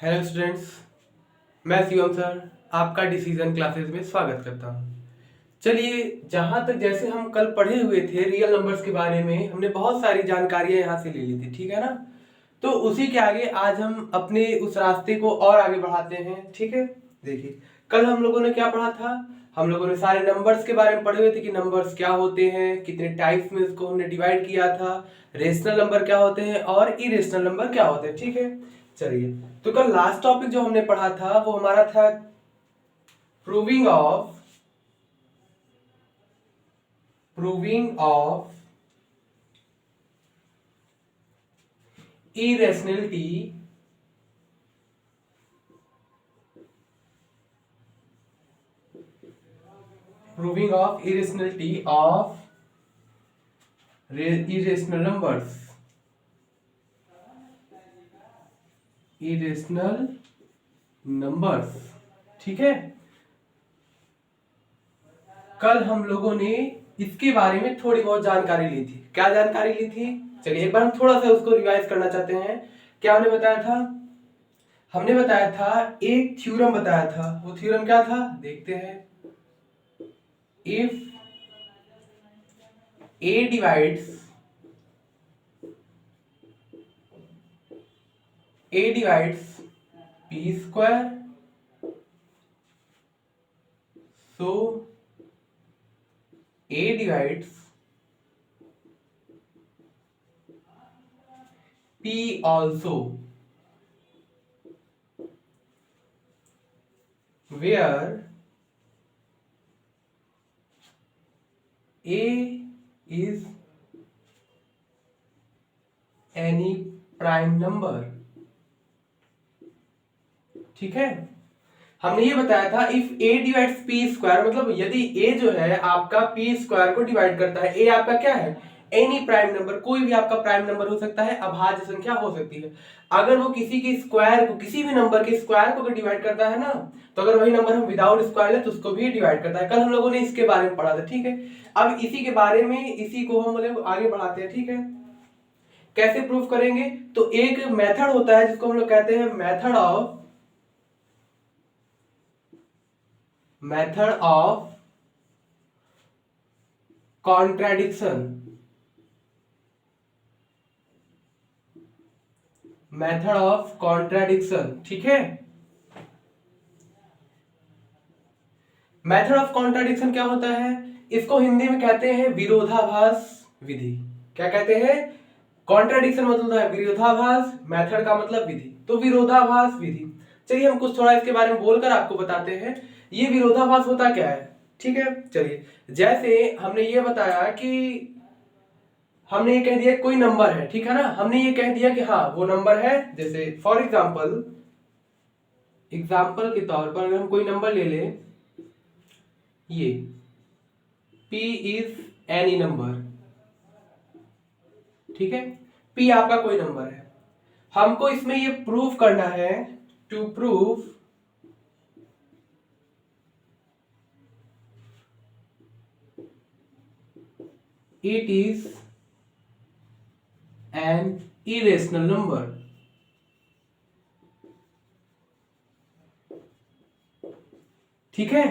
Hello students, मैं Shivam sir आपका decision classes में स्वागत करता हूँ। चलिए, जहाँ तक जैसे हम कल पढ़े हुए थे रियल नंबर्स के बारे में, हमने बहुत सारी जानकारियाँ यहाँ से ले ली थी, ठीक है ना। तो उसी के आगे आज हम अपने उस रास्ते को और आगे बढ़ाते हैं, ठीक है। देखिए, कल हम लोगों ने क्या पढ़ा था। हम लोगों ने सारे नंबर्स के बारे में पढ़े हुए थे कि नंबर्स क्या होते हैं, कितने टाइप्स में उसको हमने डिवाइड किया था, रेशनल नंबर क्या होते हैं और इरेशनल नंबर क्या होते हैं, ठीक है। चलिए, तो कल लास्ट टॉपिक जो हमने पढ़ा था वो हमारा था proving of irrationality proving of irrationality of irrational numbers, irrational numbers, ठीक है। कल हम लोगों ने इसके बारे में थोड़ी बहुत जानकारी ली थी। क्या जानकारी ली थी, चलिए एक बार हम थोड़ा सा उसको रिवाइज करना चाहते हैं। क्या हमने बताया था? हमने बताया था, एक थ्योरम बताया था। वो थ्योरम क्या था, देखते हैं। If a divides p square, so a divides p also, where a is any prime number, ठीक है। हमने ये बताया था if a divides p square, मतलब यदि a जो है आपका p स्क्वायर को डिवाइड करता है। a आपका क्या है, एनी प्राइम नंबर, कोई भी आपका प्राइम नंबर हो सकता है, अभाज्य संख्या हो सकती है। अगर वो किसी के स्क्वायर को, किसी भी नंबर के स्क्वायर को डिवाइड करता है ना, तो अगर वही नंबर हम विदाउट स्क्वायर ले तो उसको भी डिवाइड करता है। कल हम लोगों ने इसके बारे में पढ़ा था, ठीक है। अब इसी के बारे में, इसी को हम लोग आगे बढ़ाते हैं, ठीक है। कैसे प्रूफ करेंगे, तो एक मेथड होता है जिसको हम लोग कहते हैं मेथड ऑफ कॉन्ट्रैडिक्शन, मेथड ऑफ कॉन्ट्रैडिक्शन, ठीक है। मेथड ऑफ कॉन्ट्रैडिक्शन क्या होता है, इसको हिंदी में कहते हैं विरोधाभास विधि। क्या कहते हैं, कॉन्ट्रैडिक्शन मतलब है विरोधाभास, मेथड का मतलब विधि, तो विरोधाभास विधि। चलिए हम कुछ थोड़ा इसके बारे में बोलकर आपको बताते हैं ये विरोधाभास होता क्या है, ठीक है। चलिए, जैसे हमने ये बताया कि हमने ये कह दिया कोई नंबर है, ठीक है ना। हमने ये कह दिया कि हाँ वो नंबर है। जैसे फॉर एग्जाम्पल के तौर पर अगर हम कोई नंबर ले ले, ये p इज एनी नंबर, ठीक है। p आपका कोई नंबर है, हमको इसमें ये प्रूफ करना है, to prove it is an irrational number, ठीक है।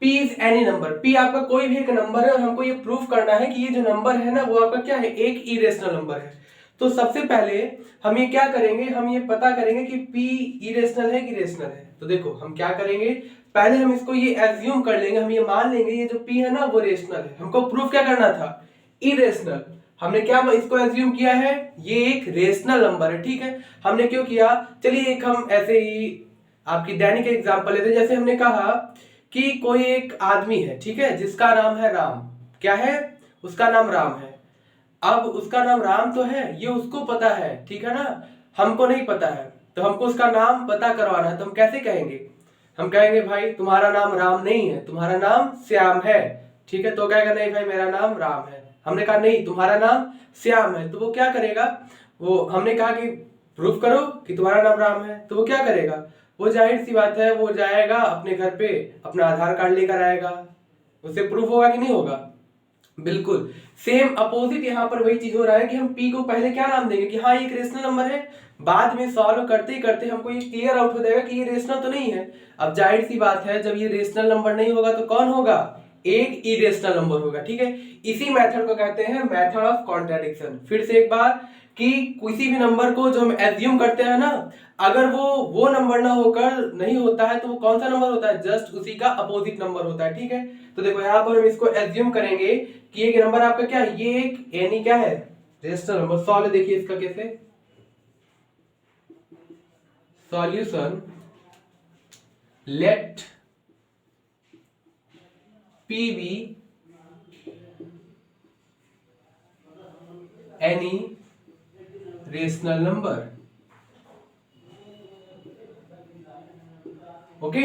p is any number, p आपका कोई भी एक नंबर है और हमको ये प्रूफ करना है कि ये जो नंबर है ना वो आपका क्या है, एक इरेशनल नंबर है। तो सबसे पहले हम ये क्या करेंगे, हम ये पता करेंगे कि p इरेशनल है कि रेशनल है। तो देखो हम क्या करेंगे, पहले हम इसको ये एज्यूम कर लेंगे, हम ये मान लेंगे ये जो p है ना वो रेशनल है। हमको प्रूफ क्या करना था, इरेशनल। हमने क्या इसको एज्यूम किया है, ये एक रेशनल नंबर है, ठीक है। हमने क्यों किया, चलिए एक हम ऐसे ही आपकी दैनिक एग्जांपल लेते हैं। जैसे हमने कहा कि कोई एक आदमी है, ठीक है, जिसका नाम है राम। क्या है, उसका नाम राम है। अब उसका नाम राम तो है, ये उसको पता है, ठीक है ना, हमको नहीं पता है। तो हमको उसका नाम पता करवाना है, तो हम कैसे कहेंगे, हम कहेंगे भाई तुम्हारा नाम राम नहीं है, तुम्हारा नाम श्याम है, ठीक है। तो कहेगा नहीं भाई मेरा नाम राम है। हमने कहा नहीं तुम्हारा नाम श्याम है, तो वो क्या करेगा, वो हमने कहा कि प्रूफ करो कि तुम्हारा नाम राम है, तो वो क्या करेगा, वो जाहिर सी बात है वो जाएगा अपने घर पे अपना आधार कार्ड लेकर आएगा, उससे प्रूफ होगा कि नहीं होगा। बिल्कुल सेम अपोजिट यहाँ पर वही चीज हो रहा है कि हम p को पहले क्या नाम देंगे कि हाँ एक रेशनल नंबर है, बाद में सॉल्व करते ही करते हमको ये क्लियर आउट हो जाएगा कि ये रेशनल तो नहीं है। अब जाहिर सी बात है, जब ये रेशनल नंबर नहीं होगा तो कौन होगा, एक इरेशनल नंबर होगा। ठीक है, इसी मेथड को कहते हैं मेथड ऑफ कॉन्ट्राडिक्शन। फिर से एक बार कि किसी भी नंबर को जो हम एज्यूम करते हैं ना, अगर वो नंबर ना होकर नहीं होता है तो वो कौन सा नंबर होता है, जस्ट उसी का अपोजिट नंबर होता है। ठीक है, तो देखो यहाँ पर हम इसको एज्यूम करेंगे कि ये नंबर आपका क्या है, ये एक यानी क्या है, रेशनल नंबर। सॉल्व देखिए इसका कैसे, solution let P be any rational number। Okay,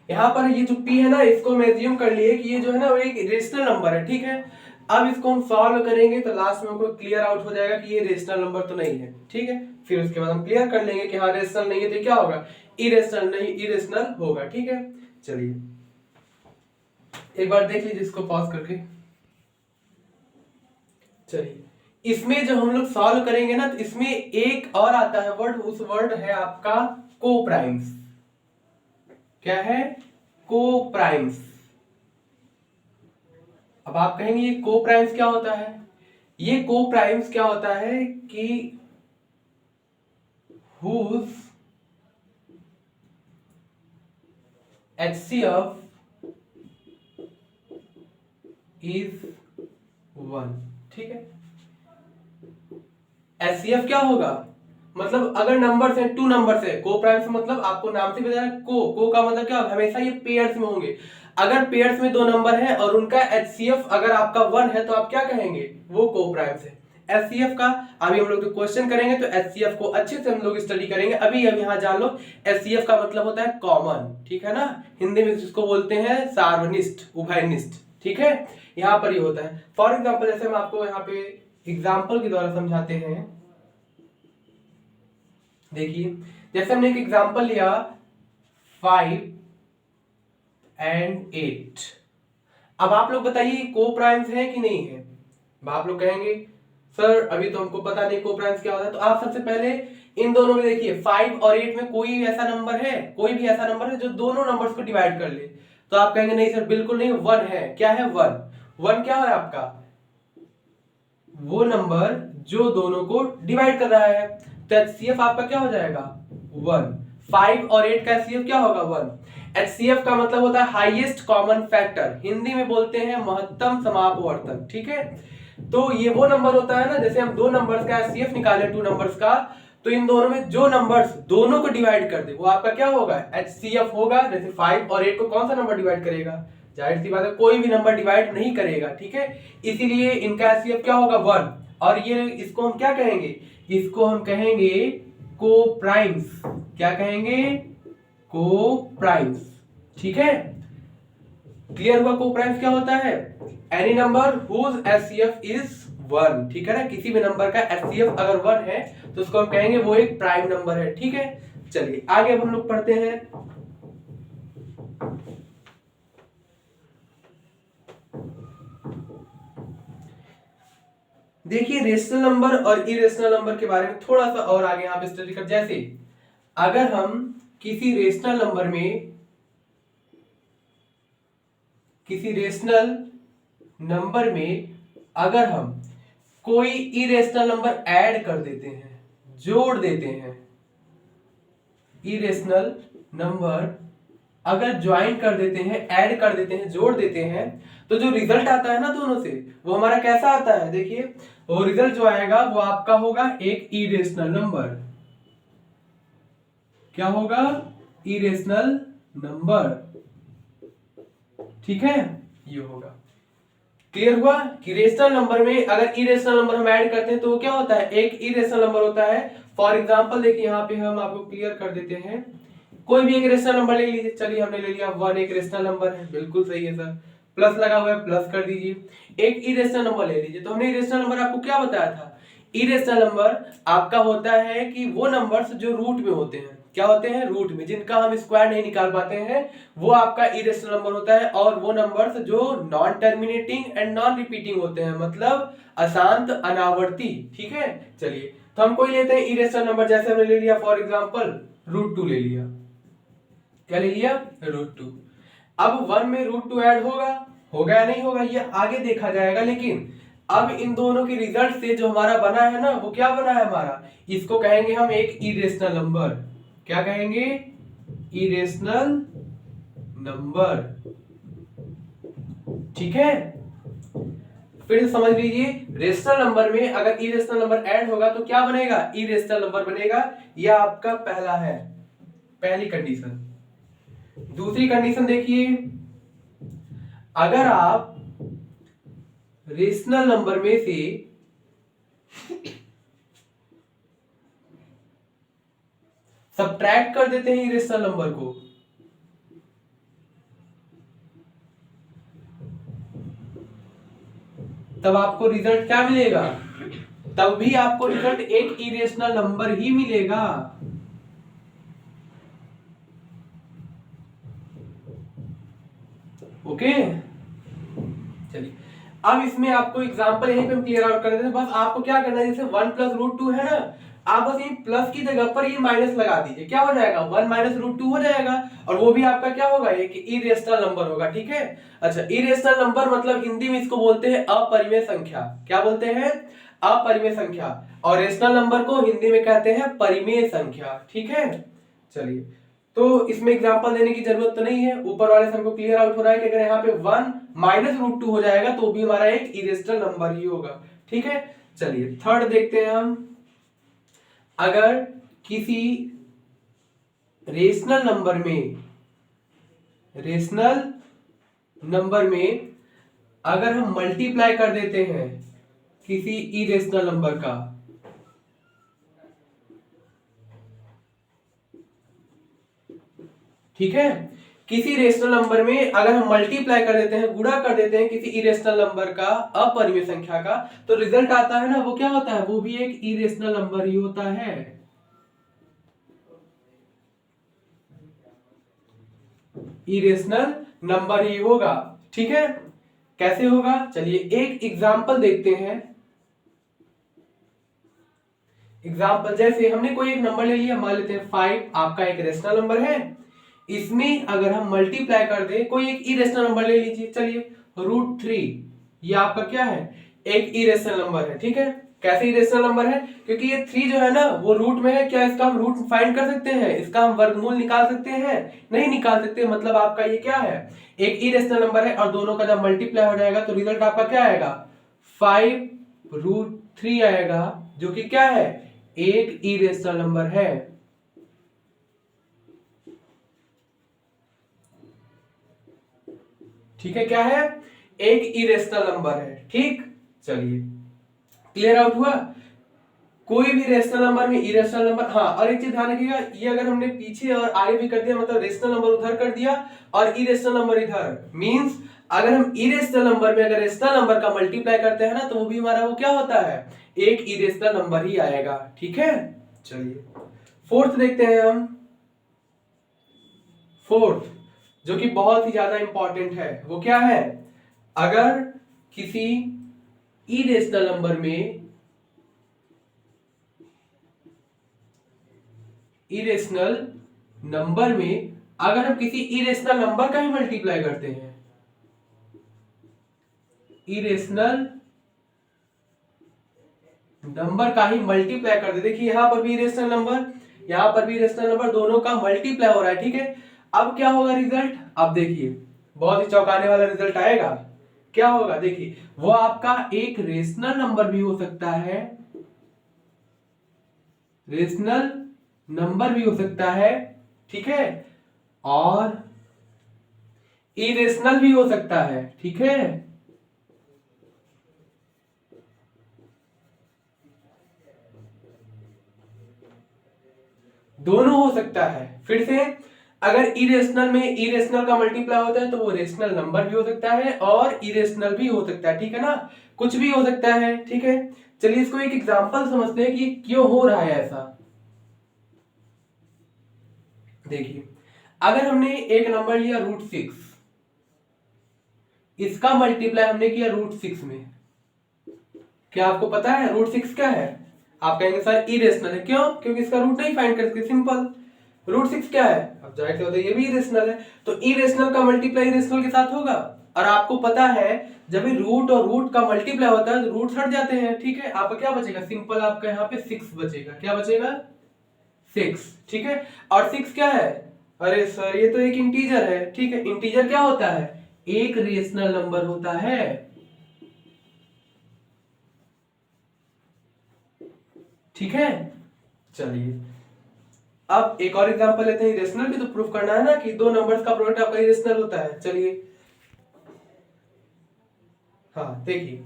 यहां पर ये जो P है ना, इसको हम एज्यूम कर लिए कि ये जो है ना वो एक रेशनल नंबर है। ठीक है, अब इसको हम सॉल्व करेंगे तो लास्ट में हमको क्लियर आउट हो जाएगा कि ये रेशनल नंबर तो नहीं है। ठीक है, फिर उसके बाद हम क्लियर कर लेंगे कि हाँ रेशनल नहीं है तो क्या होगा, इरेशनल नहीं, इरेशनल होगा। ठीक है, चलिए एक बार देख लीजिए इसको पॉज करके। चलिए, इसमें जब हम लोग सॉल्व करेंगे ना तो इसमें एक और आता है वर्ड, उस वर्ड है आपका कोप्राइम्स। क्या है, कोप्राइम्स। अब आप कहेंगे ये कोप्राइम्स क्या होता है, ये कोप्राइम्स क्या होता है कि whose HCF is 1। ठीक है, HCF क्या होगा, मतलब अगर नंबर्स है, टू नंबर्स है, को प्राइम्स मतलब आपको नाम से बताया, को का मतलब क्या, हमेशा ये पेयर्स में होंगे। अगर पेयर्स में दो नंबर है और उनका HCF अगर आपका 1 है तो आप क्या कहेंगे, वो को प्राइम्स है। HCF का अभी हम लोग जो क्वेश्चन करेंगे तो HCF को अच्छे से हम लोग स्टडी करेंगे। अभी हम यहाँ जान लो, HCF का मतलब होता है कॉमन। ठीक है ना, हिंदी में जिसको बोलते हैं सार्वनिष्ठ, उभयनिष्ठ। ठीक है, यहाँ पर ये होता है। फॉर एग्जाम्पल जैसे हम आपको यहाँ पे एग्जाम्पल के द्वारा समझाते हैं। देखिए, जैसे हमने एक एग्जाम्पल लिया 5 and 8। अब आप लोग बताइए को प्राइम्स है कि नहीं है। आप लोग कहेंगे सर अभी तो हमको पता नहीं को प्राइम्स क्या होता है। तो आप सबसे पहले इन दोनों में देखिए 5 और 8 में कोई ऐसा नंबर है, कोई भी ऐसा नंबर है जो दोनों नंबर्स को डिवाइड कर ले। तो आप कहेंगे नहीं सर बिल्कुल नहीं, 1 है। क्या है, 1 क्या है आपका, वो नंबर जो दोनों को डिवाइड कर रहा है। तो HCF आपका क्या हो जाएगा, 1। 5 और 8 का HCF क्या होगा, 1। HCF का मतलब होता है हाईएस्ट कॉमन फैक्टर, हिंदी में बोलते हैं महत्तम समापवर्तक। ठीक है, तो ये वो नंबर होता है ना, जैसे हम दो नंबर्स का HCF निकाले, टू नंबर्स का, तो इन दोनों में जो नंबर्स दोनों को डिवाइड कर दे वो आपका क्या होगा, HCF होगा। जैसे 5 और 8 को कौन सा नंबर डिवाइड करेगा, जाहिर सी बात है कोई भी नंबर डिवाइड नहीं करेगा। ठीक है, इसीलिए इनका HCF क्या होगा, 1। और ये इसको हम क्या कहेंगे, इसको हम कहेंगे को प्राइम्स। क्या कहेंगे, को प्राइम्स। ठीक है, क्लियर हुआ को प्राइम्स क्या होता है, any number whose HCF is 1। ठीक है ना, किसी भी नंबर का HCF अगर 1 है तो उसको हम कहेंगे वो एक प्राइम नंबर है। ठीक है, चलिए आगे अब हम लोग पढ़ते हैं। देखिए रेशनल नंबर और इरेशनल नंबर के बारे में थोड़ा सा और आगे यहाँ पे स्टडी कर। जैसे अगर हम किसी रेशनल नंबर में अगर हम कोई इरेशनल नंबर ऐड कर देते हैं, जोड़ देते हैं, इरेशनल नंबर अगर ज्वाइन कर देते हैं, ऐड कर देते हैं, जोड़ देते हैं, तो जो रिजल्ट आता है ना दोनों से, वो हमारा कैसा आता है। देखिए वो रिजल्ट जो आएगा वो आपका होगा एक इरेशनल नंबर। क्या होगा, इरेशनल नंबर। ठीक है, ये होगा। क्लियर हुआ कि रेशनल नंबर में अगर इरेशनल नंबर हम ऐड करते हैं तो वो क्या होता है, एक इरेशनल नंबर होता है। फॉर एग्जांपल देखिए यहाँ पे हम आपको क्लियर कर देते हैं, कोई भी एक रेशनल नंबर ले लीजिए। चलिए हमने ले लिया 1, एक रेशनल नंबर है, बिल्कुल सही है सर, प्लस लगा हुआ है प्लस कर दीजिए। एक इरेशनल नंबर ले लीजिए, तो हमने इरेशनल नंबर आपको क्या बताया था, इरेशनल नंबर आपका होता है कि वो नंबर्स जो रूट में होते हैं, क्या होते हैं, रूट में, जिनका हम स्क्वायर नहीं निकाल पाते हैं, वो आपका इरेशनल नंबर होता है। और वो नंबर्स जो non terminating and non repeating होते हैं, मतलब अशांत अनावर्ती, ठीक है। चलिए तो हम कोई लेते हैं इरेशनल नंबर, जैसे हमने ले लिया फॉर एग्जांपल √2 ले लिया, क्या ले लिया, √2। अब 1 में √2 ऐड होगा या नहीं होगा ये आगे देखा जाएगा, लेकिन अब इन दोनों के रिजल्ट से जो हमारा बना है ना, वो क्या बना है हमारा, इसको कहेंगे हम एक इरेशनल नंबर। क्या कहेंगे, इरेशनल नंबर, ठीक है। फिर से समझ लीजिए, रेशनल नंबर में अगर इरेशनल नंबर ऐड होगा तो क्या बनेगा, इरेशनल नंबर बनेगा। यह आपका पहला है, पहली कंडीशन। दूसरी कंडीशन देखिए, अगर आप रेशनल नंबर में से सब्ट्रैक्ट कर देते हैं इरेशनल नंबर को, तब आपको रिजल्ट क्या मिलेगा, तब भी आपको रिजल्ट एक इरेशनल नंबर ही मिलेगा। ओके, चलिए अब इसमें आपको एग्जांपल यहीं पे हम क्लियर आउट कर देते हैं। बस आपको क्या करना है, जैसे 1 प्लस √2 है ना, आप बस ये प्लस की जगह पर ये माइनस लगा दीजिए, क्या हो जाएगा, 1 माइनस √2 हो जाएगा, और वो भी आपका क्या होगा, एक इरेशनल नंबर होगा, ठीक है। अच्छा, इरेशनल नंबर मतलब हिंदी में इसको बोलते हैं अपरिमेय संख्या। क्या बोलते हैं, अपरिमेय संख्या। और रेशनल नंबर को हिंदी में कहते हैं परिमेय संख्या, ठीक है। चलिए तो इसमें एग्जांपल देने की जरूरत तो नहीं है, ऊपर वाले से हमको क्लियर आउट हो रहा है कि अगर यहाँ पे 1 माइनस √2 हो जाएगा तो भी हमारा एक इरेशनल नंबर ही होगा, ठीक है। चलिए थर्ड देखते हैं हम, अगर किसी रेशनल नंबर में अगर हम मल्टीप्लाई कर देते हैं किसी इरेशनल नंबर का, ठीक है, किसी रेशनल नंबर में अगर हम मल्टीप्लाई कर देते हैं, गुणा कर देते हैं किसी इरेशनल नंबर का अपरिमेय संख्या का, तो रिजल्ट आता है ना, वो क्या होता है, वो भी एक इरेशनल नंबर ही होता है। इरेशनल नंबर ही होगा, ठीक है। कैसे होगा, चलिए एक एग्जांपल देखते हैं। एग्जांपल जैसे हमने कोई एक नंबर ले लिया, मान लेते हैं 5, आपका एक रेशनल नंबर है। इसमें अगर हम मल्टीप्लाई कर दें, कोई एक इरेशनल नंबर ले लीजिए, चलिए √3, ये आपका क्या है, एक इरेशनल नंबर है, ठीक है। कैसे इरेशनल नंबर है, क्योंकि ये 3 जो है ना वो रूट में है, क्या इसका हम रूट फाइंड कर सकते हैं, इसका हम वर्गमूल निकाल सकते हैं, नहीं निकाल सकते, मतलब आपका ये क्या है, एक इरेशनल नंबर है, और दोनों का जब मल्टीप्लाई हो जाएगा तो रिजल्ट आपका क्या आएगा, 5√3 आएगा, जो कि क्या है, एक इरेशनल नंबर है। ठीक है, क्या है, एक इरेशनल नंबर है, ठीक। चलिए क्लियर आउट हुआ, कोई भी रेशनल नंबर में इरेशनल नंबर, हाँ और एक चीज ध्यान रखिएगा, ये अगर हमने पीछे और आगे भी कर दिया, मतलब रेशनल नंबर उधर कर दिया और इरेशनल नंबर इधर, मींस अगर हम इरेशनल नंबर में अगर रेशनल नंबर का मल्टीप्लाई करते हैं ना, तो वो भी हमारा वो क्या होता है, एक इरेशनल नंबर ही आएगा, ठीक है। चलिए फोर्थ देखते हैं हम, फोर्थ जो कि बहुत ही ज्यादा इंपॉर्टेंट है, वो क्या है, अगर किसी इरेशनल नंबर में अगर हम किसी इरेशनल नंबर का ही मल्टीप्लाई करते हैं, इरेशनल नंबर का ही मल्टीप्लाई करते, देखिए यहां पर भी इरेशनल नंबर, यहां पर भी इरेशनल नंबर, दोनों का मल्टीप्लाई हो रहा है, ठीक है। अब क्या होगा रिजल्ट, अब देखिए बहुत ही चौंकाने वाला रिजल्ट आएगा, क्या होगा, देखिए वो आपका एक रेशनल नंबर भी हो सकता है, रेशनल नंबर भी हो सकता है, ठीक है, और इरेशनल भी हो सकता है, ठीक है। दोनों हो सकता है, फिर से अगर इरेशनल में इरेशनल का मल्टीप्लाई होता है तो वो रेशनल नंबर भी हो सकता है और इरेशनल भी हो सकता है, ठीक है ना, कुछ भी हो सकता है, ठीक है। चलिए इसको एक एग्जांपल समझते हैं कि क्यों हो रहा है ऐसा। देखिए अगर हमने एक नंबर लिया √6, इसका मल्टीप्लाई हमने किया √6 में, क्या आपको पता है रूट 6 क्या है? आप कहेंगे सर इरेशनल है। क्यों? क्योंकि इसका रूट नहीं फाइंड कर सकते, सिंपल। रूट 6 क्या है? अब जाहिर सी बात है ये भी इरेशनल है, तो इरेशनल का मल्टीप्लाई इरेशनल के साथ होगा। और आपको पता है जब भी रूट और रूट का मल्टीप्लाई होता है तो रूट हट जाते हैं, ठीक है। आपका क्या बचेगा? सिंपल आपका यहाँ पे 6 बचेगा। क्या बचेगा? 6, ठीक है। और 6 क्या है? अरे सर ये तो एक इंटीजर है, ठीक है। इंटीजर क्या होता है? एक रेशनल नंबर होता है, ठीक है। चलिए अब एक और एग्जांपल लेते हैं। इरेशनल भी तो प्रूफ करना है ना कि दो नंबर्स का प्रोडक्ट आपका इरेशनल होता है। चलिए हाँ देखिए,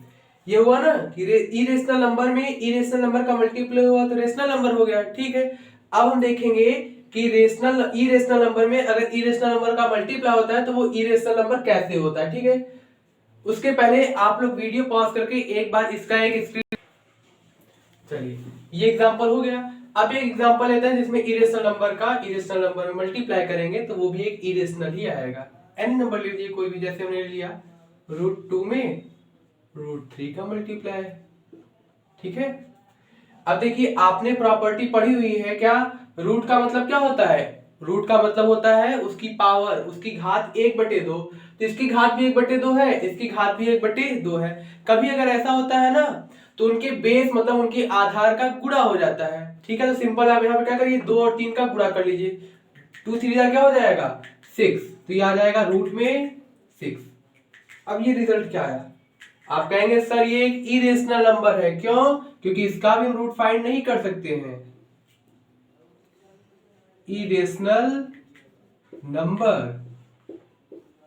ये हुआ ना कि इरेशनल नंबर में इरेशनल नंबर का मल्टीप्लाई हुआ तो रेशनल नंबर हो गया, ठीक है। अब हम देखेंगे कि रेशनल इरेशनल नंबर में अगर इरेशनल नंबर का मल्टीप्लाई होता है तो वो इरेशनल नंबर कैसे होता है, ठीक है। उसके पहले आप लोग वीडियो पॉज करके एक बार इसका एक स्क्रीन, चलिए ये एग्जांपल हो गया। अब एक एग्जांपल लेते हैं जिसमें इरेशनल नंबर का इरेशनल नंबर में मल्टीप्लाई करेंगे तो वो भी एक इरेशनल ही आएगा। एनी नंबर लीजिए कोई भी, जैसे हमने लिया √2 में √3 का मल्टीप्लाई, ठीक है। अब देखिए आपने प्रॉपर्टी पढ़ी हुई है क्या? रूट का मतलब क्या होता है? रूट का मतलब होता है उसकी पावर, उसकी घात 1/2। तो इसकी घात भी 1/2 है, इसकी घात भी 1/2 है। कभी अगर ऐसा होता है ना तो उनके बेस मतलब उनके आधार का गुणा हो जाता है, ठीक है। तो सिंपल आप यहाँ पे क्या करिए, 2 और 3 का गुणा कर लीजिए। 2 3 क्या हो जाएगा? 6, तो ये आ जाएगा रूट में 6। अब ये रिजल्ट क्या आया? आप कहेंगे सर ये एक इरेशनल नंबर है। क्यों? क्योंकि इसका भी हम रूट फाइंड नहीं कर सकते हैं। Irrational number,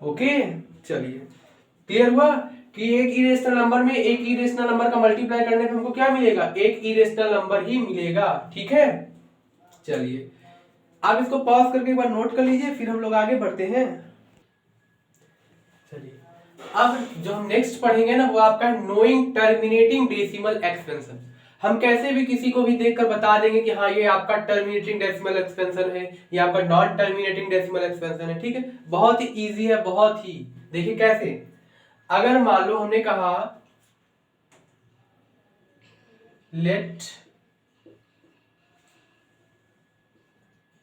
okay. चलिए क्लियर हुआ कि एक इरेशनल नंबर में एक इरेशनल नंबर का मल्टीप्लाई करने पे हमको क्या मिलेगा? एक इरेशनल नंबर ही मिलेगा, ठीक है। चलिए आप इसको पॉज करके एक बार नोट कर लीजिए, फिर हम लोग आगे बढ़ते हैं। चलिए अब जो हम नेक्स्ट पढ़ेंगे ना वो आपका नोइंग टर्मिनेटिंग डेसिमल एक्सपेंशन। हम कैसे भी किसी को भी देखकर बता देंगे कि हाँ ये आपका टर्मिनेटिंग डेसिमल एक्सपेंशन है, ये आपका नॉन टर्मिनेटिंग डेसिमल एक्सपेंशन है, ठीक है। बहुत ही इजी है, बहुत ही। देखिए कैसे, अगर मान लो हमने कहा let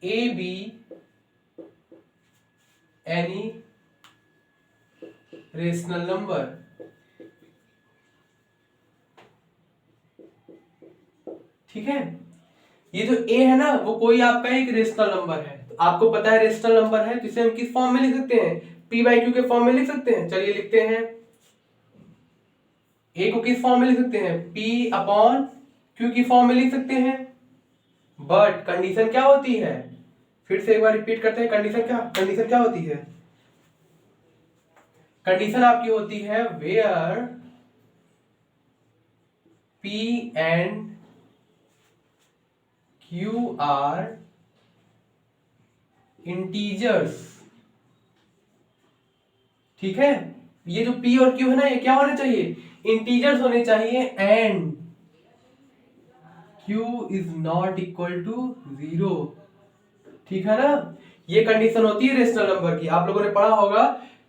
a be any rational number, ठीक है। ये जो ए है ना वो कोई आपका एक रेशनल नंबर है, तो आपको पता है रेशनल नंबर है तो इसे हम किस फॉर्म में लिख सकते हैं? p/q के फॉर्म में लिख सकते हैं। चलिए लिखते हैं। ए को किस फॉर्म में लिख सकते हैं? p/q की फॉर्म में लिख सकते हैं। बट कंडीशन क्या होती है? फिर से एक बार रिपीट करते हैं। कंडीशन क्या होती है? कंडीशन आपकी होती है where p and q are integers, ठीक है। ये जो p और q है ना ये क्या होने चाहिए? इंटीजर्स होने चाहिए। And q is not equal to 0, ठीक है ना। ये कंडीशन होती है रेशनल नंबर की। आप लोगों ने पढ़ा होगा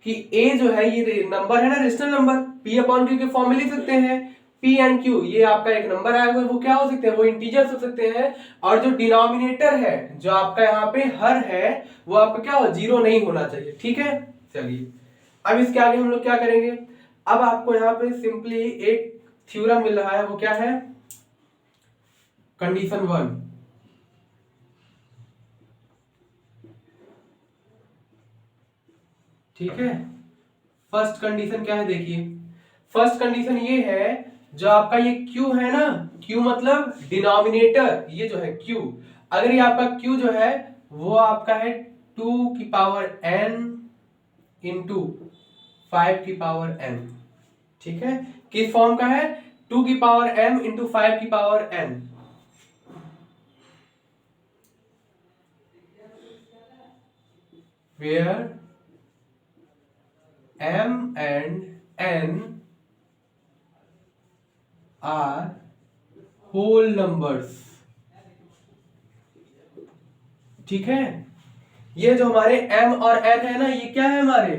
कि a जो है ये नंबर है ना, रेशनल नंबर, p/q के फॉर्म में लिख सकते हैं। p एंड q ये आपका एक नंबर आया हुआ है, वो क्या हो सकते हैं? वो इंटीजर्स हो सकते हैं। और जो डिनोमिनेटर है, जो आपका यहाँ पे हर है, वो आपका क्या हो? 0 नहीं होना चाहिए, ठीक है। चलिए अब इसके आगे हम लोग क्या करेंगे? अब आपको यहाँ पे सिंपली एक थ्योरम मिल रहा है, वो क्या है? कंडीशन 1, ठीक है। फर्स्ट कंडीशन क्या है? देखिए फर्स्ट कंडीशन ये है, जो आपका ये q है ना, q मतलब डिनोमिनेटर, ये जो है q, अगर ये आपका q जो है वो आपका है 2 की पावर n इंटू 5 की पावर n, ठीक है। किस फॉर्म का है? 2 की पावर m इंटू 5 की power n। Where m and n are whole numbers, ठीक है। ये जो हमारे m और n है ना ये क्या है? हमारे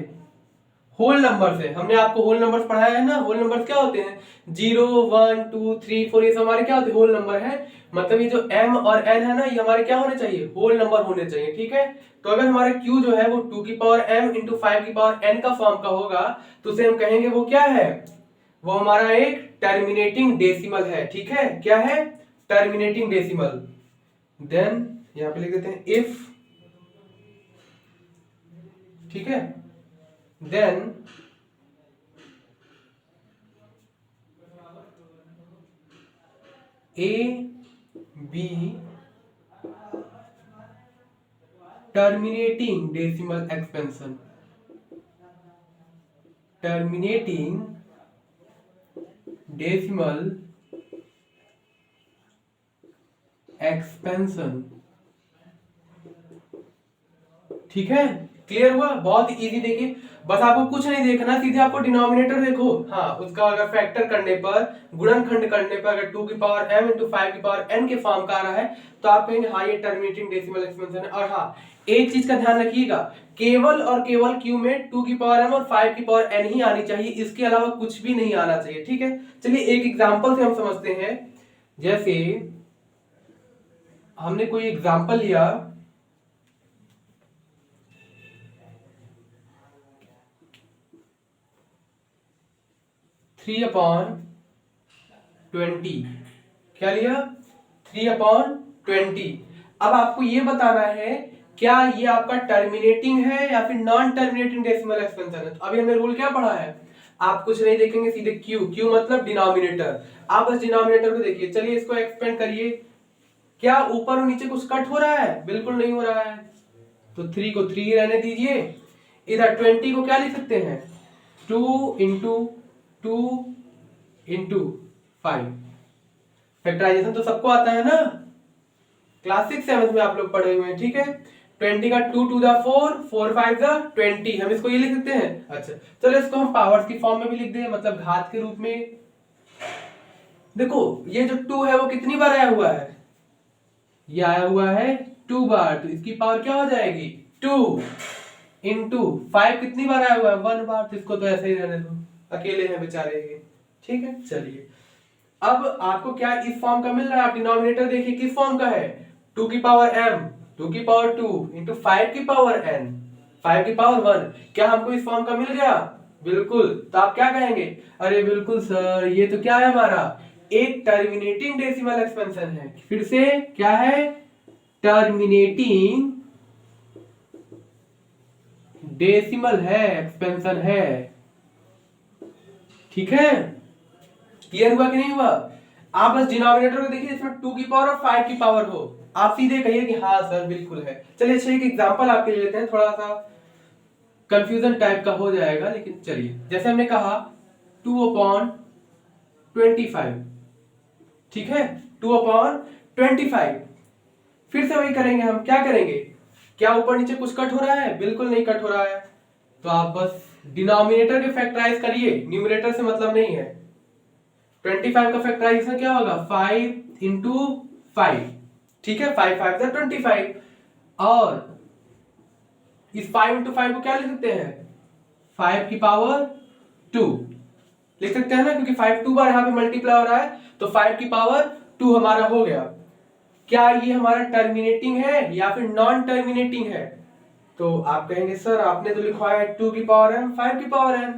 होल नंबर से। हमने आपको होल नंबर्स पढ़ाया है ना, होल नंबर्स क्या होते हैं, 0 1 2 3 4, ये सब हमारे क्या होते हैं, होल नंबर है। मतलब ये जो m और n है ना, ये हमारे क्या होने चाहिए, होल नंबर होने चाहिए, ठीक है। तो अगर हमारा q जो है वो 2 की पावर m इंटू 5 की पावर n का फॉर्म का होगा, तो उसे हम कहेंगे वो क्या है, वो हमारा एक टर्मिनेटिंग डेसिमल है, ठीक है। क्या है, टर्मिनेटिंग डेसिमल। देन यहां पे लिख देते हैं इफ, ठीक है, then a b terminating decimal expansion, terminating decimal expansion, ठीक है। क्लियर हुआ, बहुत इजी। देखिए बस आपको कुछ नहीं देखना, सीधे आपको डिनोमिनेटर देखो, हाँ उसका अगर फैक्टर करने पर, गुणनखंड करने पर अगर 2 की पावर m इंटू 5 की पावर n के फॉर्म का आ रहा है, तो आप कहेंगे हाँ ये टर्मिनेटिंग डेसिमल एक्सपेंशन है। और हाँ एक चीज का ध्यान रखिएगा, केवल और केवल q में 2 की पावर m और 5 की पावर n ही आनी चाहिए, इसके अलावा कुछ भी नहीं आना चाहिए, ठीक है। चलिए एक एग्जाम्पल से हम समझते हैं। जैसे हमने कोई एग्जाम्पल लिया, 3/20, क्या लिया, 3/20। अब आपको ये बताना है क्या ये आपका टर्मिनेटिंग है या फिर नॉन टर्मिनेटिंग डेसिमल एक्सपेंशन है। तो अभी हमने रूल क्या पढ़ा है, आप कुछ नहीं देखेंगे, सीधे क्यू मतलब डिनोमिनेटर, आप बस डिनोमिनेटर को देखिए। चलिए इसको एक्सपेंड करिए, क्या ऊपर और नीचे कुछ कट हो रहा है, बिल्कुल नहीं हो रहा है। तो 3 को 3 रहने दीजिए, इधर 20 को क्या लिख सकते हैं, 2 इंटू 2 इंटू 5। फैक्टराइजेशन तो सबको आता है ना, क्लास 6 7 में आप लोग पढ़े हुए हैं, ठीक है। 20 का 2 टू द 4, 4 5 द 20, हम इसको ये लिख सकते हैं। अच्छा चलो इसको हम पावर्स की फॉर्म में भी लिख दें, मतलब घात के रूप में। देखो ये जो 2 है वो कितनी बार आया हुआ है, ये आया हुआ है 2 बार, तो इसकी पावर क्या हो जाएगी 2 इंटू 5 कितनी बार आया हुआ है 1 बार, तो इसको तो ऐसे ही रहने दो, अकेले हैं बेचारे ये, ठीक है। चलिए अब आपको क्या इस फॉर्म का मिल रहा है, आप डिनोमिनेटर देखिए किस फॉर्म का है, 2 की पावर m 2 की पावर 2 इंटू 5 की पावर n 5 की पावर 1, क्या हमको इस फॉर्म का मिल गया, बिल्कुल। तो आप क्या कहेंगे, अरे बिल्कुल सर ये तो क्या है हमारा, एक टर्मिनेटिंग डेसिमल एक्सपेंशन है। फिर से क्या है, टर्मिनेटिंग डेसिमल है, एक्सपेंशन है, ठीक है। क्लियर हुआ कि नहीं हुआ, आप बस डिनोमिनेटर को देखिए, इसमें 2 की पावर और 5 की पावर हो, आप सीधे कहिए कि हाँ सर बिल्कुल है। चलिए अच्छा एक एग्जांपल आपके लिए लेते हैं, थोड़ा सा कंफ्यूजन टाइप का हो जाएगा, लेकिन चलिए जैसे हमने कहा 2/25, ठीक है, 2/25। फिर से वही करेंगे हम, क्या करेंगे, क्या ऊपर नीचे कुछ कट हो रहा है, बिल्कुल नहीं कट हो रहा है। तो आप बस डिनोमिनेटर के फैक्टराइज करिए, न्यूमरेटर से मतलब नहीं है। 25 का फैक्टराइजेशन क्या होगा, 5 इंटू 5, ठीक है, 5 5 द 25। और इस 5 इंटू 5 को क्या लिख सकते हैं, 5 की पावर 2 लिख सकते हैं ना, क्योंकि 5 2 बार यहाँ पे मल्टीप्लाई हो रहा है, तो 5 की पावर 2 हमारा हो गया। क्या ये हमारा टर्मिनेटिंग है या फिर नॉन टर्मिनेटिंग है, तो आप कहेंगे सर आपने तो लिखवाया है 2 की पावर m 5 की पावर m,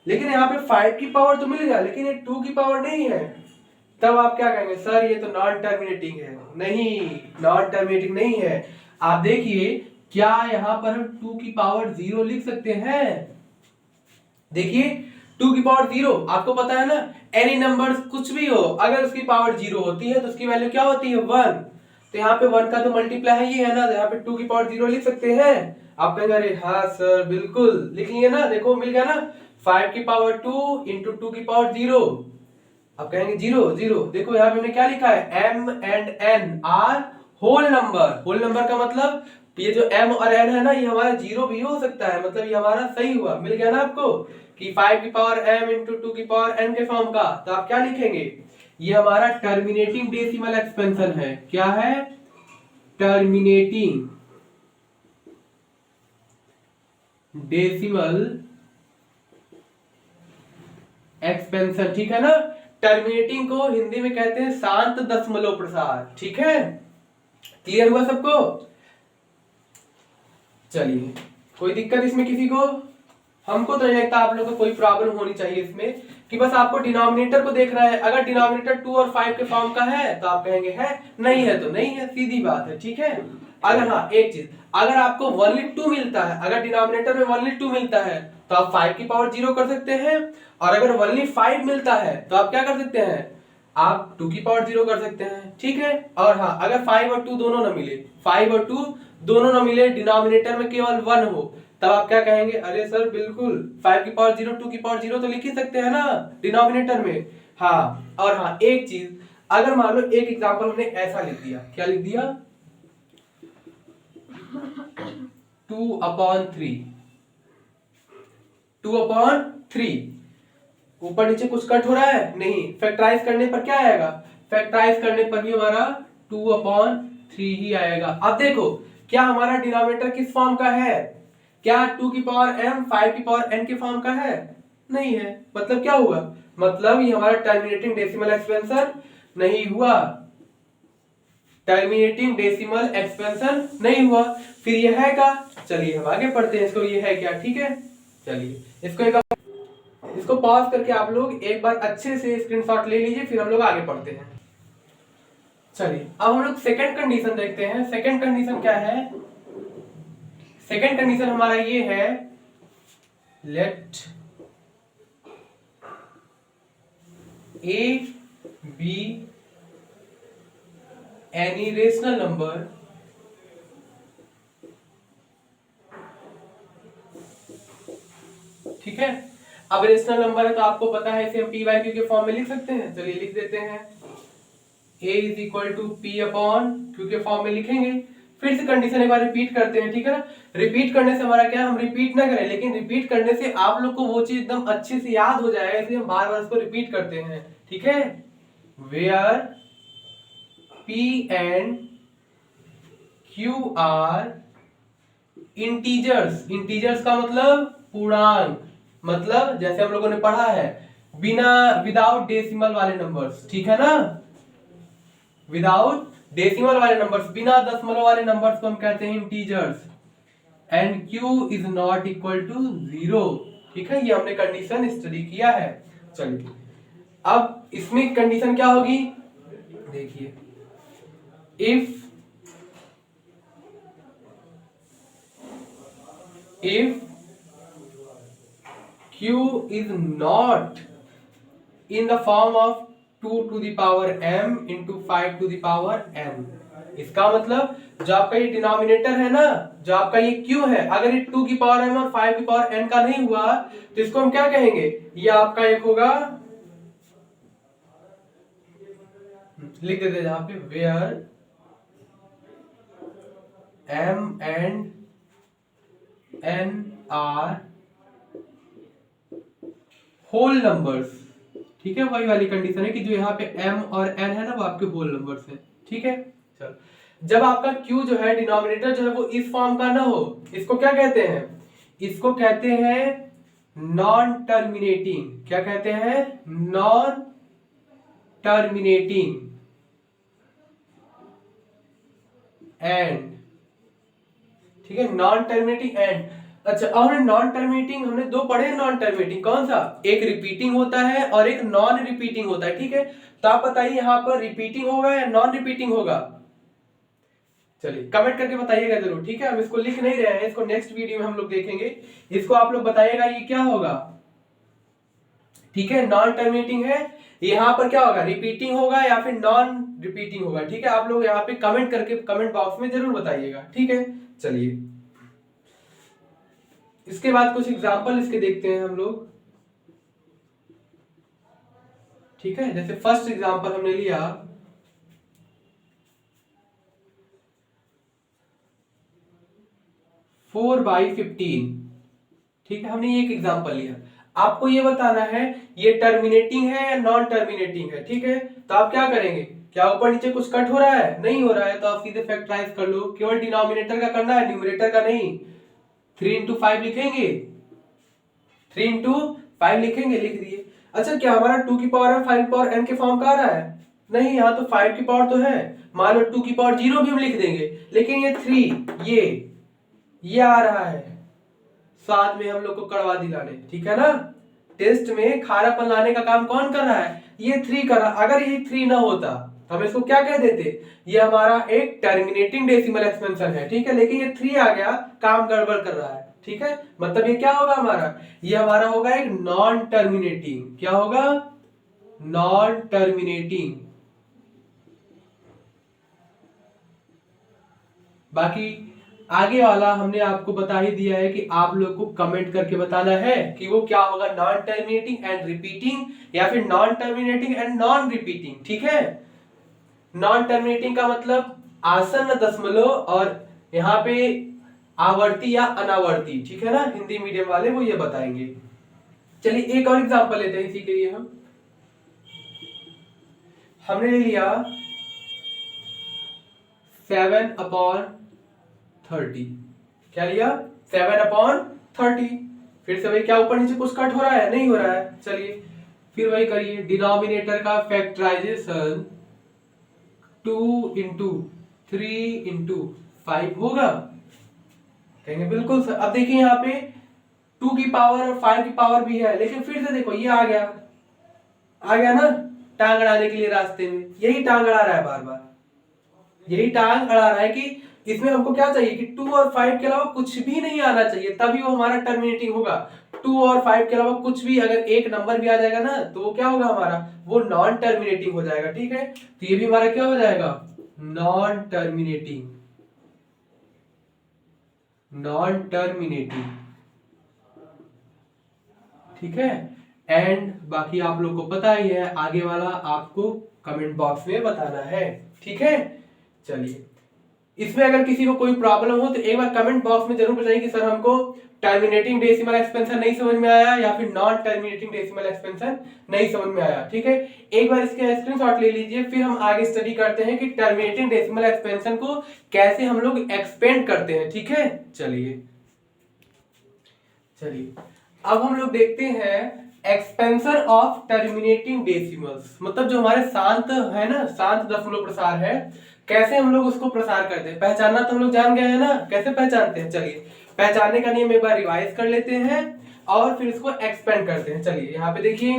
लेकिन यहाँ पे 5 की पावर तो मिल गया, लेकिन ये 2 की पावर नहीं है। तब आप क्या कहेंगे, सर ये तो नॉन टर्मिनेटिंग है। नहीं, नॉन टर्मिनेटिंग नहीं है। आप देखिए क्या यहाँ पर हम 2 की पावर 0 लिख सकते हैं, देखिए 2 की पावर 0, आपको पता है ना एनी नंबर कुछ भी हो अगर उसकी पावर 0 होती है तो उसकी वैल्यू क्या होती है 1। तो यहाँ पे 1 का तो मल्टीप्लाई है, ये है ना, तो यहाँ पे 2 की पावर 0 लिख सकते हैं। आप कहेंगे अरे हाँ सर बिल्कुल लिख लिए ना, देखो मिल गया ना, 5 की पावर 2 इंटू 2 की पावर 0। आप कहेंगे 0 0, देखो यहाँ पे हमने क्या लिखा है, m and n are whole number. Whole number का मतलब ये जो m और n है ना, ये हमारा 0 भी हो सकता है, मतलब ये हमारा सही हुआ, मिल गया ना आपको कि 5 की पावर m इंटू 2 की पावर n के फॉर्म का। तो आप क्या लिखेंगे, ये हमारा टर्मिनेटिंग डेसिमल एक्सपेंशन है। क्या है, टर्मिनेटिंग डेसिमल एक्सपेंशन, ठीक है ना। टर्मिनेटिंग को हिंदी में कहते हैं शांत दशमलव प्रसार, ठीक है। क्लियर हुआ सबको? चलिए, कोई दिक्कत इसमें किसी को? हमको तो नहीं लगता आप लोगों को कोई प्रॉब्लम होनी चाहिए इसमें, कि बस आपको डिनोमिनेटर को देखना है। अगर डिनोमिनेटर 2 और 5 के फॉर्म का है तो आप कहेंगे है, नहीं है तो नहीं है, सीधी बात है, ठीक है। अगर हाँ एक चीज, अगर आपको 1/2 मिलता है, अगर डिनोमिनेटर में 1/2 मिलता है तो आप 5 की पावर 0 कर सकते हैं, और अगर 1/5 मिलता है तो आप क्या कर सकते हैं, आप 2 की पावर 0 कर सकते हैं, ठीक है। और हाँ, अगर 5 और 2 दोनों ना मिले, 5 और 2 दोनों ना मिले, डिनोमिनेटर में केवल 1 हो, तब आप क्या कहेंगे, अरे सर बिल्कुल 5 की पावर 0 2 की पावर 0 तो लिख ही सकते हैं ना डिनोमिनेटर में। हाँ, और हाँ एक चीज, अगर मान लो एक एग्जांपल हमने ऐसा लिख दिया, क्या लिख दिया, 2/3, 2/3, ऊपर नीचे कुछ कट हो रहा है नहीं, फैक्टराइज करने पर क्या आएगा, फैक्टराइज करने पर भी हमारा 2/3 ही आएगा। अब देखो, क्या हमारा डिनोमिनेटर किस फॉर्म का है, क्या 2 की पावर m 5 की पावर n के फॉर्म का है, नहीं है। मतलब क्या हुआ, मतलब ये हमारा टर्मिनेटिंग डेसिमल एक्सपेंशन नहीं हुआ, टर्मिनेटिंग डेसिमल एक्सपेंशन नहीं हुआ। फिर ये है क्या, चलिए हम आगे पढ़ते हैं इसको, ये है क्या, ठीक है। चलिए इसको पॉज करके आप लोग एक बार अच्छे से स्क्रीनशॉट ले लीजिए, फिर हम लोग आगे पढ़ते हैं। चलिए अब हम लोग सेकंड कंडीशन देखते हैं। सेकंड कंडीशन क्या है, सेकंड कंडीशन हमारा ये है, late a be any rational number ठीक है। अब रेशनल नंबर है तो आपको पता है इसे हम पी वाई क्यू के फॉर्म में लिख सकते हैं, चलिए लिख देते हैं, a is equal to p upon q के फॉर्म में लिखेंगे। फिर से कंडीशन एक बार रिपीट करते हैं, ठीक है ना। रिपीट करने से हमारा क्या, हम रिपीट ना करें, लेकिन रिपीट करने से आप लोग को वो चीज एकदम अच्छे से याद हो जाएगा, इसलिए हम बार बार उसको रिपीट करते हैं, ठीक है। Where p and q are integers, integers का मतलब पूर्णांक, मतलब जैसे हम लोगों ने पढ़ा है बिना विदाउट डेसिमल वाले नंबर्स, ठीक है ना, विदाउट डेसिमल वाले नंबर्स, बिना दशमलव वाले नंबर्स को हम कहते हैं integers, and q is not equal to 0, ठीक है। ये हमने कंडीशन स्टडी किया है। चलिए अब इसमें कंडीशन क्या होगी, देखिए, if q is not in the form of 2 to the power m into 5 to the power n, इसका मतलब जो आपका ये डिनोमिनेटर है ना, जो आपका ये q है, अगर ये 2 की पावर m और 5 की पावर n का नहीं हुआ तो इसको हम क्या कहेंगे, ये आपका एक होगा, लिख देते जहां पे, where m and n are whole numbers, ठीक है। वही वाली कंडीशन है कि जो यहाँ पे m और n है ना वो आपके होल नंबर्स हैं, ठीक है। चलो जब आपका q जो है डिनोमिनेटर जो है वो इस फॉर्म का ना हो, इसको क्या कहते हैं, इसको कहते हैं नॉन टर्मिनेटिंग, क्या कहते हैं, नॉन टर्मिनेटिंग एंड, ठीक है, नॉन टर्मिनेटिंग एंड। अच्छा, और नॉन टर्मिनेटिंग हमने दो पढ़े, नॉन टर्मिनेटिंग कौन सा, एक रिपीटिंग होता है और एक नॉन रिपीटिंग होता है, ठीक है। तो आप बताइए यहाँ पर रिपीटिंग होगा या नॉन रिपीटिंग होगा, चलिए कमेंट करके बताइएगा जरूर, ठीक है। हम इसको लिख नहीं रहे हैं, इसको नेक्स्ट वीडियो में हम लोग देखेंगे, इसको आप लोग बताइएगा ये क्या होगा, ठीक है। नॉन टर्मिनेटिंग है, यहाँ पर क्या होगा, रिपीटिंग होगा या फिर नॉन रिपीटिंग होगा, ठीक है। आप लोग यहाँ पे कमेंट करके कमेंट बॉक्स में जरूर बताइएगा, ठीक है। चलिए इसके बाद कुछ एग्जांपल इसके देखते हैं हम लोग, ठीक है। जैसे फर्स्ट एग्जांपल हमने लिया 4/15, ठीक है, हमने एक एग्जांपल लिया। आपको ये बताना है ये टर्मिनेटिंग है या नॉन टर्मिनेटिंग है, ठीक है। तो आप क्या करेंगे, क्या ऊपर नीचे कुछ कट हो रहा है, नहीं हो रहा है, तो आप सीधे फैक्टराइज कर लो, केवल डिनोमिनेटर का करना है, न्यूमरेटर का नहीं। 3 into 5 लिखेंगे, 3 into 5 लिखेंगे, लिख दिए। अच्छा, क्या हमारा 2 की पावर m 5 की पावर n के फॉर्म का आ रहा है? नहीं, यहाँ तो 5 की पावर तो है। मान लो 2 की पावर 0 भी हम लिख देंगे, लेकिन ये 3 ये आ रहा है साथ में हम लोग को कड़वा दिलाने, ठीक है ना। टेस्ट में खारापन लाने का काम कौन कर रहा है? ये 3 कर रहा। अगर ये 3 ना होता तो हम इसको क्या कह देते? ये हमारा एक टर्मिनेटिंग डेसिमल एक्सपेंशन है, ठीक है, लेकिन ये 3 आ गया, काम गड़बड़ कर रहा है, ठीक है। मतलब ये क्या होगा हमारा? ये हमारा होगा एक नॉन टर्मिनेटिंग। क्या होगा? Non terminating. बाकी आगे वाला हमने आपको बता ही दिया है कि आप लोग को कमेंट करके बताना है कि वो क्या होगा, नॉन टर्मिनेटिंग एंड रिपीटिंग या फिर non terminating and non repeating, ठीक है। नॉन टर्मिनेटिंग का मतलब आसन्न दशमलव और यहाँ पे आवर्ती या अनावर्ती, ठीक है ना। हिंदी मीडियम वाले वो ये बताएंगे। चलिए एक और एग्जांपल लेते हैं इसी के लिए। हमने ले लिया 7/30। क्या लिया? 7/30। फिर से भाई क्या ऊपर नीचे कुछ कट हो रहा है? नहीं हो रहा है। चलिए फिर वही करिए, डिनोमिनेटर का फैक्टराइजेशन 2 इंटू 3 इंटू 5 होगा। कहेंगे बिल्कुल सर। अब देखिए यहाँ पे 2 की पावर और 5 की पावर भी है, लेकिन फिर से देखो ये आ गया ना टांग अड़ाने के लिए रास्ते में। यही टांग अड़ा रहा है बार बार, यही टांग अड़ा रहा है कि इसमें हमको क्या चाहिए कि 2 और 5 के अलावा कुछ भी नहीं आना चाहिए, तभी वो हमारा टर्मिनेटिंग होगा। 2 और 5 के अलावा कुछ भी अगर एक नंबर भी आ जाएगा ना तो वो क्या होगा हमारा? वो नॉन टर्मिनेटिंग हो जाएगा, ठीक है। तो ये भी हमारा क्या हो जाएगा? Non terminating. नॉन टर्मिनेटिंग, ठीक है। एंड बाकी आप लोग को पता ही है, आगे वाला आपको कमेंट बॉक्स में बताना है, ठीक है। चलिए इसमें अगर किसी को कोई प्रॉब्लम हो तो एक बार कमेंट बॉक्स में जरूर बताइए कि सर हमको टर्मिनेटिंग डेसिमल एक्सपेंशन नहीं समझ में आया या फिर नॉन टर्मिनेटिंग डेसिमल एक्सपेंशन नहीं समझ में आया, ठीक है। एक बार इसके स्क्रीनशॉट ले लीजिए, फिर हम आगे स्टडी करते हैं कि टर्मिनेटिंग डेसिमल एक्सपेंशन को कैसे हम लोग एक्सपेंड करते हैं, ठीक है। चलिए अब हम लोग देखते हैं एक्सपेंशन ऑफ टर्मिनेटिंग डेसिमल्स, मतलब जो हमारे शांत है ना, शांत दशमलव प्रसार है, कैसे हम लोग उसको प्रसार करते हैं। पहचानना तो हम लोग जान गए हैं ना, कैसे पहचानते हैं। चलिए पहचानने का नियम एक बार रिवाइज कर लेते हैं और फिर इसको एक्सपेंड करते हैं। चलिए यहाँ पे देखिए,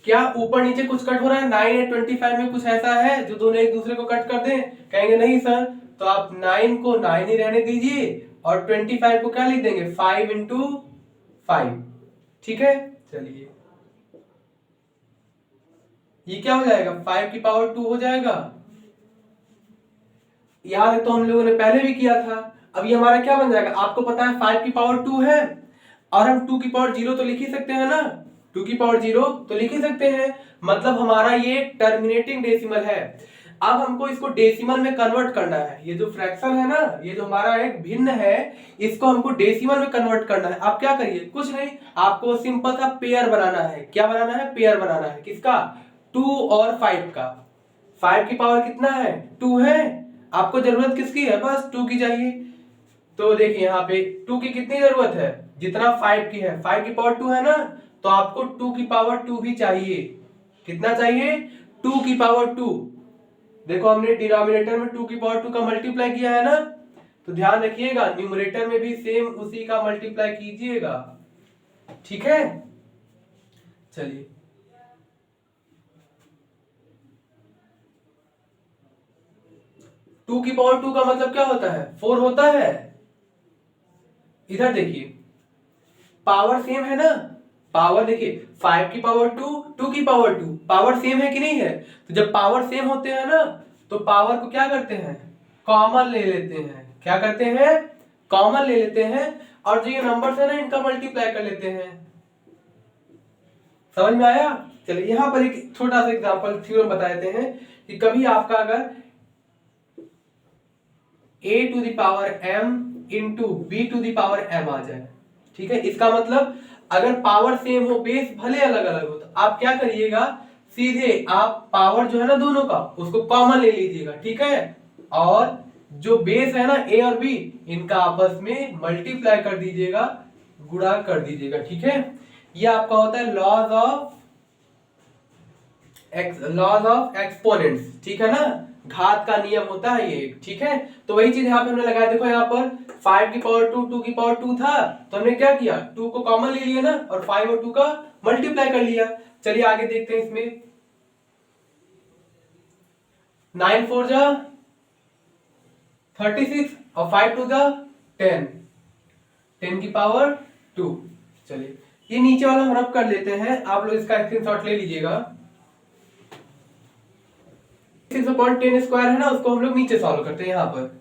क्या ऊपर नीचे कुछ कट हो रहा है? 9 और 25 में कुछ ऐसा है जो दोनों एक दूसरे को कट कर दें? कहेंगे नहीं सर, तो आप 9 को 9 ही रहने दीजिए और 25 को क्या लिख देंगे? 5 इंटू 5, ठीक है। चलिए ये क्या हो जाएगा? 5 की पावर 2 हो जाएगा। याद है तो हम लोगों ने पहले भी किया था। अब ये हमारा क्या बन जाएगा? आपको पता है 5 की पावर 2 है और हम 2 की पावर 0 तो लिख ही सकते हैं ना, 2 की पावर 0 तो लिख ही सकते हैं, मतलब हमारा ये टर्मिनेटिंग डेसिमल है। अब हमको इसको डेसिमल में कन्वर्ट करना है। ये जो फ्रैक्शन है ना, ये जो हमारा एक भिन्न है, इसको हमको डेसिमल में कन्वर्ट करना है। आप क्या करिए, कुछ नहीं, आपको सिंपल सा पेयर बनाना है। क्या बनाना है? पेयर बनाना है। किसका? 2 और 5 का। 5 की पावर कितना है? 2 है। आपको जरूरत किसकी है? बस 2 की चाहिए। तो देखिए यहाँ पे 2 की कितनी जरूरत है? जितना 5 की है। 5 की पावर 2 है ना, तो आपको 2 की पावर 2 ही चाहिए। कितना चाहिए? 2 की पावर 2। देखो हमने डिनोमिनेटर में 2 की पावर 2 का मल्टीप्लाई किया है ना, तो ध्यान रखिएगा न्यूमरेटर में भी सेम उसी का मल्टीप्लाई कीजिएगा, ठीक है। चलिए टू की पावर 2 का मतलब क्या होता है? 4 होता है। इधर देखिए पावर सेम है ना, पावर देखिए 5 की पावर 2, 2 की पावर 2, पावर सेम है कि नहीं है? तो जब पावर सेम होते हैं ना तो पावर को क्या करते हैं? कॉमन ले लेते हैं। क्या करते हैं? कॉमन ले लेते हैं और जो ये नंबर्स है ना इनका मल्टीप्लाई कर लेते हैं। समझ में आया? चलिए यहां पर एक छोटा सा एग्जांपल थ्योरम बता देते हैं कि कभी आपका अगर a to the power m into b to the power m आ जाए, ठीक है। इसका मतलब अगर पावर सेम हो, बेस भले अलग अलग हो, तो आप क्या करिएगा, सीधे आप पावर जो है ना दोनों का उसको कॉमन ले लीजिएगा, ठीक है। और जो बेस है ना a और b, इनका आपस में मल्टीप्लाई कर दीजिएगा, गुणा कर दीजिएगा, ठीक है। ये आपका होता है लॉज ऑफ एक्सपोनेंट्स, ठीक है ना, घात का नियम होता है ये, ठीक है। तो वही चीज यहाँ पे हमने लगाया, देखो यहाँ पर 5 की पावर 2 2 की पावर 2 था, तो हमने क्या किया, 2 को कॉमन ले लिया ना, और 5 और 2 का मल्टीप्लाई कर लिया। चलिए आगे देखते हैं इसमें। 9 4 जा 36 और 5 2 जा 10, 10 की पावर 2। चलिए ये नीचे वाला हम रब कर लेते हैं, आप लोग इसका स्क्रीनशॉट ले लीजिएगा। 6/10 स्क्वायर है ना, उसको हम लोग नीचे सॉल्व करते हैं। यहाँ पर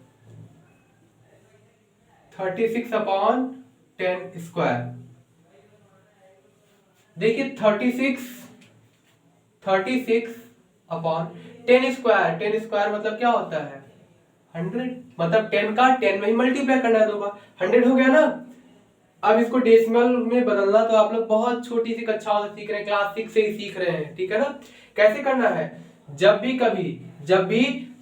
36/10 स्क्वायर, देखिए 36/10 स्क्वायर, 10 स्क्वायर मतलब क्या होता है 100, मतलब 10 का 10 में ही मल्टीप्लाई करना है दो बार, 100 हो गया ना। अब इसको डेसिमल में बदलना तो आप लोग बहुत छोटी सी कक्षाओं से सीख रहे हैं, क्लास 6 से ही सीख रहे हैं, ठीक है ना। कैसे करना है, जब भी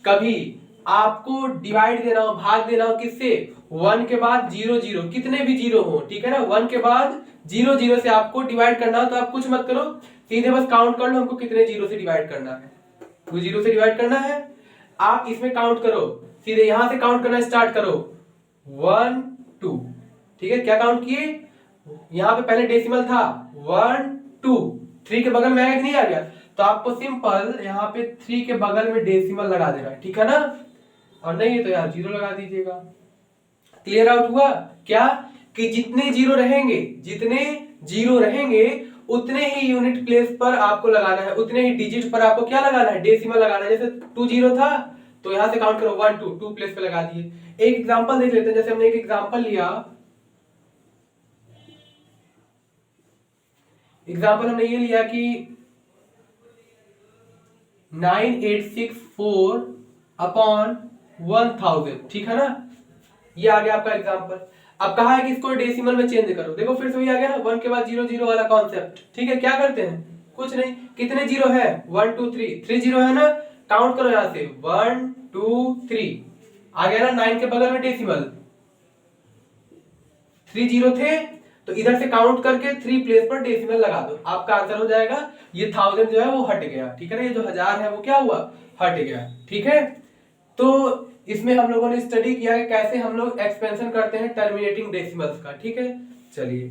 कभी आपको डिवाइड देना हो, भाग देना हो, किससे, 1 के बाद 0 0, कितने भी जीरो हो, ठीक है ना, 1 के बाद 0 0 से आपको डिवाइड करना हो, तो आप कुछ मत करो, सीधे बस काउंट कर लो हमको कितने जीरो से डिवाइड करना है, 2 0 से डिवाइड करना है। आप इसमें काउंट करो, सीधे यहां से काउंट करना स्टार्ट करो, 1 2, ठीक है। क्या काउंट किए, यहां पे पहले डेसिमल था 1 2, 3 के बगल में आया कि नहीं आ गया, तो आपको सिंपल यहाँ पे 3 के बगल में डेसिमल लगा देना है, ठीक है ना, और नहीं तो यार 0 लगा दीजिएगा। क्लियर आउट हुआ क्या, कि जितने जीरो रहेंगे उतने ही यूनिट प्लेस पर आपको लगाना है, उतने ही डिजिट पर आपको क्या लगाना है, डेसिमल लगाना है। जैसे 2 0 था तो यहां से काउंट करो 1 2, 2 प्लेस पे लगा दिए। एक एग्जांपल देख लेते हैं, जैसे हमने एक एग्जांपल लिया, एग्जांपल हमने ये लिया कि 9864/1000, ठीक है ना, ये आ गया आपका एग्जांपल। अब कहा है कि इसको डेसिमल में चेंज करो, देखो फिर से वही आ गया ना, 1 के बाद 0 0 वाला कॉन्सेप्ट, ठीक है। क्या करते हैं, कुछ नहीं, कितने जीरो है 1 2 3, 3 जीरो है ना, काउंट करो यहां से 1 2 3, आ गया ना, 9 के बगल में डेसिमल, 3 जीरो थे तो इधर से काउंट करके 3 प्लेस पर डेसिमल लगा दो, आपका आंसर हो जाएगा। ये 1000 जो है वो हट गया, ठीक है ना, ये जो 1000 है वो क्या हुआ, हट गया, ठीक है। तो इसमें हम लोगों ने स्टडी किया कि कैसे हम लोग एक्सपेंशन करते हैं टर्मिनेटिंग डेसिमल्स का, ठीक है। चलिए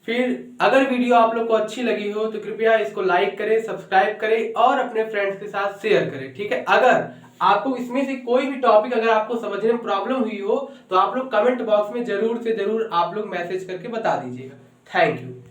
फिर अगर वीडियो आप लोग को अच्छी लगी हो तो कृपया इसको लाइक करें, सब्सक्राइब करें और अपने फ्रेंड्स के साथ शेयर करें, ठीक है। अगर आपको इसमें से कोई भी टॉपिक अगर आपको समझने में प्रॉब्लम हुई हो तो आप लोग कमेंट बॉक्स में जरूर से जरूर आप लोग मैसेज करके बता दीजिएगा। Thank you.